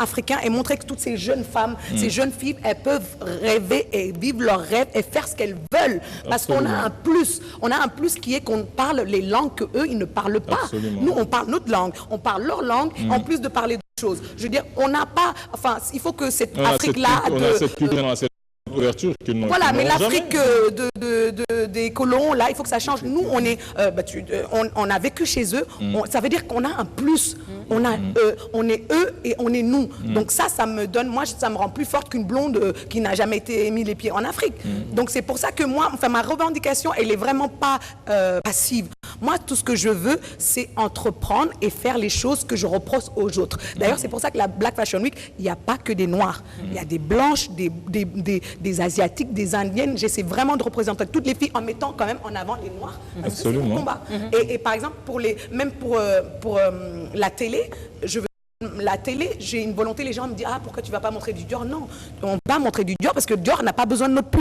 africain et montrer que toutes ces jeunes femmes, ces jeunes filles, elles peuvent rêver et vivre leurs rêves et faire ce qu'elles veulent. Parce qu'on a un plus. On a un plus qui est qu'on parle les langues qu'eux, ils ne parlent pas. Absolument. Nous, on parle notre langue, on parle leur langue, en plus de parler d'autres choses. Je veux dire, on n'a pas... Enfin, il faut que cette Afrique-là... On a cette culture, cette ouverture que nous voilà, mais l'Afrique des colons, là, il faut que ça change. Nous, on est... on a vécu chez eux. Ça veut dire qu'on a un plus. On est eux et on est nous. Donc ça me donne... Moi, ça me rend plus forte qu'une blonde qui n'a jamais mis les pieds en Afrique. Donc c'est pour ça que moi, enfin, ma revendication, elle est vraiment pas passive. Moi, tout ce que je veux, c'est entreprendre et faire les choses que je reproche aux autres. D'ailleurs, c'est pour ça que la Black Fashion Week, il n'y a pas que des Noirs. Il y a des Blanches, des Asiatiques, des Indiennes. J'essaie vraiment de représenter toutes les filles en mettant quand même en avant les Noirs. Absolument. C'est mon combat. Et par exemple, même pour la télé, la télé, j'ai une volonté, les gens me disent « Ah, pourquoi tu ne vas pas montrer du Dior » Non, on va montrer du Dior parce que Dior n'a pas besoin de notre pub.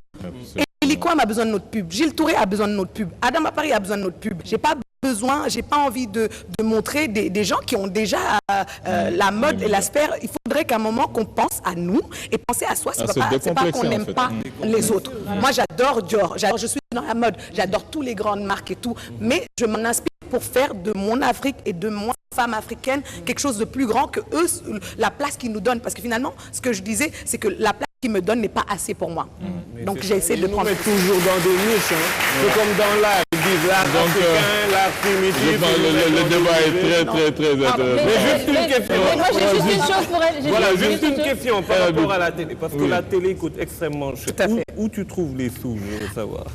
Eli Kwam a besoin de notre pub. Gilles Touré a besoin de notre pub. Adam Apari a besoin de notre pub. J'ai pas envie de montrer des gens qui ont déjà la mode et la sphère. Il faudrait qu'à un moment qu'on pense à nous et penser à soi. C'est pas qu'on n'aime pas les autres. Moi, j'adore Dior. Je suis dans la mode. J'adore toutes les grandes marques et tout. Mais je m'en inspire pour faire de mon Afrique et de moi, femme africaine, quelque chose de plus grand que eux, la place qu'ils nous donnent. Parce que finalement, ce que je disais, c'est que la place qu'ils me donnent n'est pas assez pour moi. Donc j'ai essayé de prendre... Ils nous mettent toujours dans des niches. C'est comme dans l'art. Ils disent l'art africain, l'art primitif. Le débat est très intéressant. Mais juste une question. Moi, j'ai juste une chose pour elle. Voilà, juste une question par rapport à la télé. Parce que la télé coûte extrêmement cher. Tout à fait. Où tu trouves les sous, je veux savoir?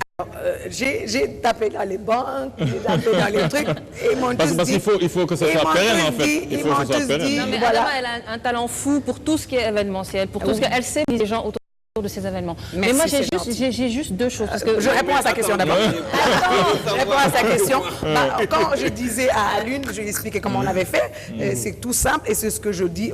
J'ai tapé dans les banques, j'ai tapé dans les trucs, et ils m'ont tous dit... Parce qu'il faut que ça soit pérenne, en fait. Il faut que ça soit pérenne. Non, mais Adama, elle a un talent fou pour tout ce qui est événementiel, pour tout ce qu'elle sait des gens autour de ces événements. Mais moi, j'ai juste deux choses. Parce que je réponds à sa question d'abord. Je réponds à sa question. Quand je disais à Lune, je lui expliquais comment on avait fait. C'est tout simple et c'est ce que je dis.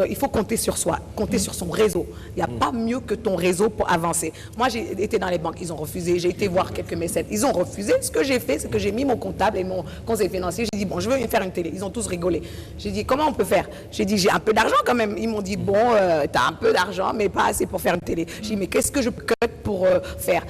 Il faut compter sur soi, compter sur son réseau. Il n'y a pas mieux que ton réseau pour avancer. Moi, j'ai été dans les banques, ils ont refusé. J'ai été voir quelques mécènes, ils ont refusé. Ce que j'ai fait, c'est que j'ai mis mon comptable et mon conseil financier. J'ai dit, bon, je veux faire une télé. Ils ont tous rigolé. J'ai dit, comment on peut faire? J'ai dit, j'ai un peu d'argent quand même. Ils m'ont dit, bon, t'as un peu d'argent, mais pas assez pour faire une télé. J'ai dit, mais qu'est-ce que je peux pour faire?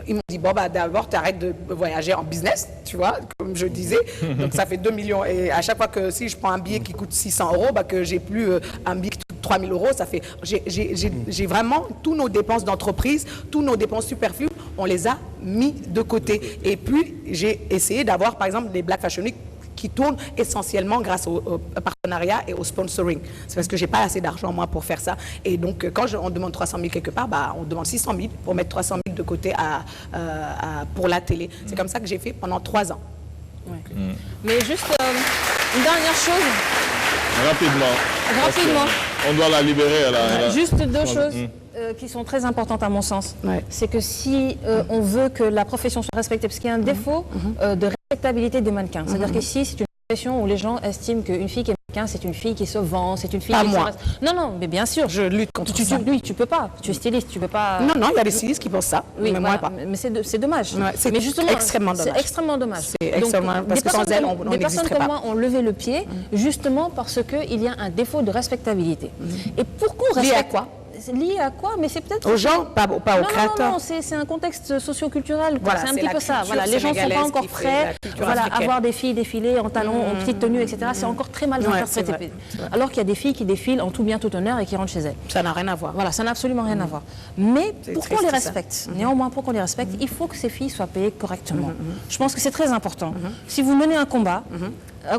Ils m'ont dit, bon, bah, d'abord, tu arrêtes de voyager en business, tu vois, comme je disais. Donc, ça fait 2 millions. Et à chaque fois que si je prends un billet qui coûte 600 €, bah, que j'ai plus un billet qui coûte 3 000 €, ça fait... J'ai vraiment tous nos dépenses d'entreprise, tous nos dépenses superflues, on les a mis de côté. Et puis, j'ai essayé d'avoir, par exemple, des Black Fashion Week qui tournent essentiellement grâce au partenariat et au sponsoring. C'est parce que j'ai pas assez d'argent, moi, pour faire ça. Et donc, quand on demande 300 000 quelque part, bah, on demande 600 000 pour mettre 300 000 de côté pour la télé. C'est comme ça que j'ai fait pendant 3 ans. Ouais. Mais juste une dernière chose. Rapidement. On doit la libérer. Juste deux choses qui sont très importantes à mon sens. Ouais. C'est que si on veut que la profession soit respectée, parce qu'il y a un défaut de respectabilité des mannequins. C'est-à-dire qu'ici, c'est une profession où les gens estiment qu'une fille qui est mannequin, c'est une fille qui se vend, c'est une fille pas qui moi. Non, mais bien sûr. Je lutte contre ça. Oui, tu peux pas. Tu es styliste, tu peux pas... Non, il y a des stylistes qui pensent ça, oui, mais moi pas. Mais c'est dommage. Ouais, c'est extrêmement dommage. C'est extrêmement dommage. C'est extrêmement, parce que sans elles, on des personnes comme pas. moi ont levé le pied, justement parce qu'il y a un défaut de respectabilité. Et pour qu'on respecte... Lié à quoi? Lié à quoi? Mais c'est peut-être... Aux gens, pas aux créateurs. Non, c'est un contexte socio-culturel. Voilà, c'est un petit peu ça. Voilà, les gens ne sont pas encore prêts. Voilà, avoir des filles défiler en talons, en petites tenues, etc. C'est encore très mal interprété. Alors qu'il y a des filles qui défilent en tout bien, tout honneur et qui rentrent chez elles. Ça n'a rien à voir. Voilà, ça n'a absolument rien à voir. Mais pour qu'on les respecte, néanmoins, pour qu'on les respecte, il faut que ces filles soient payées correctement. Je pense que c'est très important. Si vous menez un combat,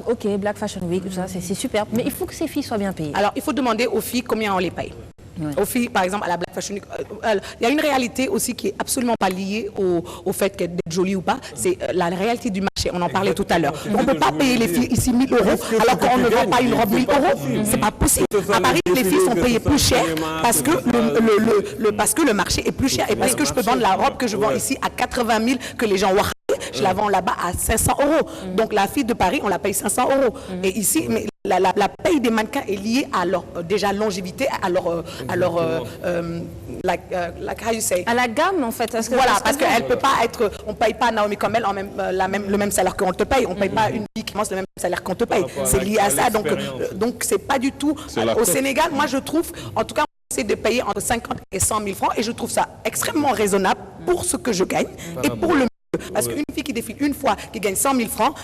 ok, Black Fashion Week, tout ça, c'est superbe, mais il faut que ces filles soient bien payées. Alors, il faut demander aux filles combien on les paye. Ouais. Aux filles, par exemple, à la Black Fashion Week, il y a une réalité aussi qui est absolument pas liée au fait d'être jolie ou pas. C'est la réalité du marché. On en parlait tout à l'heure. On ne peut pas payer les filles ici 1 000 € alors qu'on ne vend pas une robe 1 000 €. C'est pas possible. À Paris, les filles sont payées plus cher parce que le marché est plus cher et parce que je peux vendre la robe que je vends ici à 80 000 que les gens voient. Je la vends là-bas à 500 €. Donc la fille de Paris, on la paye 500 €. Et ici, mais la paye des mannequins est liée à leur déjà longévité, à la gamme en fait. Voilà, parce qu'elle peut pas être, on paye pas Naomi comme elle le même salaire qu'on te paye. On paye pas une fille commence le même salaire qu'on te paye. C'est lié à ça. Donc c'est pas du tout... Au Sénégal, moi je trouve, en tout cas, c'est de payer entre 50 et 100 000 francs et je trouve ça extrêmement raisonnable pour ce que je gagne et pour le... Parce qu'une fille qui défile une fois, qui gagne 100 000 francs,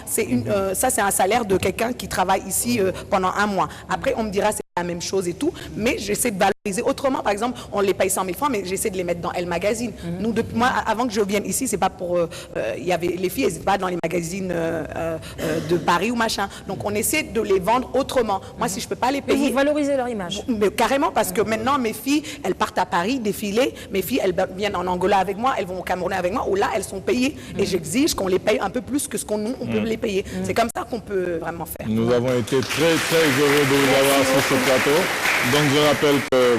ça c'est un salaire de quelqu'un qui travaille ici pendant un mois. Après, on me dira c'est la même chose et tout, mais j'essaie de valoriser autrement. Par exemple, on les paye 100 000 francs, mais j'essaie de les mettre dans Elle Magazine. Nous, depuis moi, avant que je vienne ici, c'est pas pour... il y avait les filles, elles n'étaient pas dans les magazines de Paris ou machin. Donc, on essaie de les vendre autrement. Moi, si je peux pas les payer... Et vous valorisez leur image. Mais carrément, parce que maintenant, mes filles, elles partent à Paris défiler. Mes filles, elles viennent en Angola avec moi, elles vont au Cameroun avec moi, où là, elles sont payées. Et j'exige qu'on les paye un peu plus que ce qu'on on peut les payer. C'est comme ça qu'on peut vraiment faire. Nous avons été très, très heureux de vous avoir sur ce plateau. Donc, je rappelle que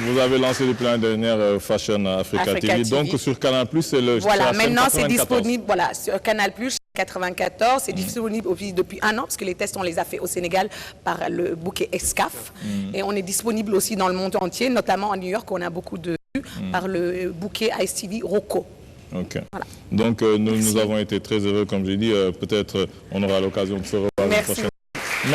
vous avez lancé depuis l'année dernière Fashion Africa TV. Donc, sur Canal+, c'est le... Voilà, maintenant, c'est disponible sur Canal+, 94. C'est disponible depuis un an, parce que les tests, on les a fait au Sénégal par le bouquet Excaf. Et on est disponible aussi dans le monde entier, notamment à New York, où on a beaucoup de vues, par le bouquet Ice TV Rocco. Ok. Voilà. Donc, nous avons été très heureux, comme j'ai dit. Peut-être on aura l'occasion de se revoir une prochaine